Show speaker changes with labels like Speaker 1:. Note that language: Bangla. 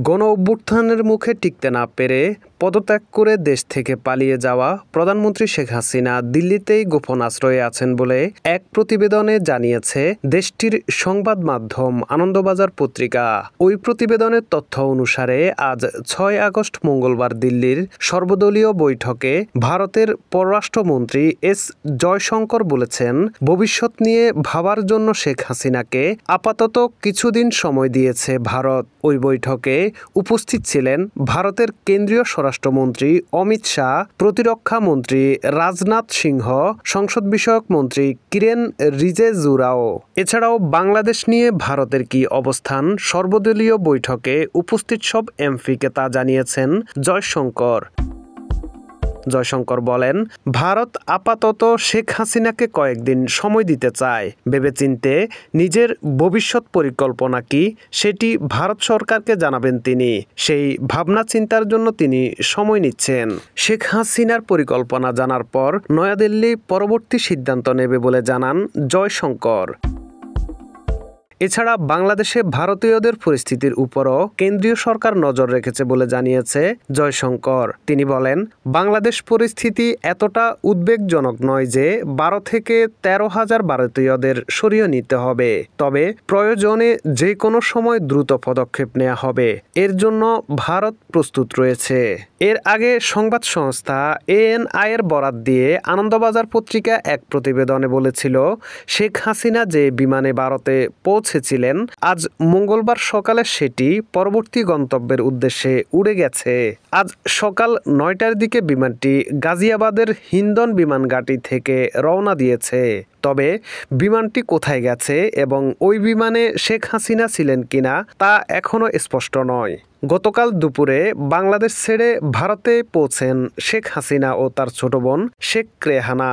Speaker 1: গণ অভ্যুত্থানের মুখে টিকতে না পেরে পদত্যাগ করে দেশ থেকে পালিয়ে যাওয়া প্রধানমন্ত্রী শেখ হাসিনা দিল্লিতেই গোপন আশ্রয়ে আছেন বলে এক প্রতিবেদনে জানিয়েছে দেশটির সংবাদ মাধ্যম আনন্দবাজার পত্রিকা। ওই প্রতিবেদনের তথ্য অনুসারে আজ ৬ আগস্ট মঙ্গলবার দিল্লির সর্বদলীয় বৈঠকে ভারতের পররাষ্ট্রমন্ত্রী এস জয়শঙ্কর বলেছেন, ভবিষ্যৎ নিয়ে ভাবার জন্য শেখ হাসিনাকে আপাতত কিছুদিন সময় দিয়েছে ভারত। ওই বৈঠকে উপস্থিত ছিলেন ভারতের কেন্দ্রীয় স্বরাষ্ট্রমন্ত্রী অমিত শাহ, প্রতিরক্ষা মন্ত্রী রাজনাথ সিংহ, সংসদ বিষয়ক মন্ত্রী কিরেন রিজেজুরাও। এছাড়াও বাংলাদেশ নিয়ে ভারতের কি অবস্থান সর্বদলীয় বৈঠকে উপস্থিত সব এমপিকে তা জানিয়েছেন জয়শঙ্কর। জয়শঙ্কর বলেন, ভারত আপাতত শেখ হাসিনাকে কয়েকদিন সময় দিতে চায়। ভেবেচিন্তে নিজের ভবিষ্যৎ পরিকল্পনা কি সেটি ভারত সরকারকে জানাবেন তিনি। সেই ভাবনা চিন্তার জন্য তিনি সময় নিচ্ছেন। শেখ হাসিনার পরিকল্পনা জানার পর নয়াদিল্লি পরবর্তী সিদ্ধান্ত নেবে বলে জানান জয়শঙ্কর। এছাড়া বাংলাদেশে ভারতীয়দের পরিস্থিতির উপরও কেন্দ্রীয় সরকার নজর রেখেছে বলে জানিয়েছে জয়শঙ্কর। তিনি বলেন, বাংলাদেশ পরিস্থিতি এতটা উদ্বেগজনক নয় যে ১২ থেকে ১৩,০০০ ভারতীয়দের সরিয়ে নিতে হবে। তবে প্রয়োজনে যে কোনো সময় দ্রুত পদক্ষেপ নেওয়া হবে। এর জন্য ভারত প্রস্তুত রয়েছে। এর আগে সংবাদ সংস্থা এএনআই এর বরাত দিয়ে আনন্দবাজার পত্রিকা এক প্রতিবেদনে বলেছিল, শেখ হাসিনা যে বিমানে ভারতে পৌঁছেছিলেন আজ মঙ্গলবার সকালে সেটি পরবর্তী গন্তব্যের উদ্দেশ্যে উড়ে গেছে। আজ সকাল ৯টার দিকে বিমানটি গাজিয়াবাদের হিন্দন বিমান ঘাঁটি থেকে রওনা দিয়েছে। তবে বিমানটি কোথায় গেছে এবং ওই বিমানে শেখ হাসিনা ছিলেন কিনা তা এখনও স্পষ্ট নয়। গতকাল দুপুরে বাংলাদেশ ছেড়ে ভারতে পৌঁছেন শেখ হাসিনা ও তার ছোট বোন শেখ রেহানা।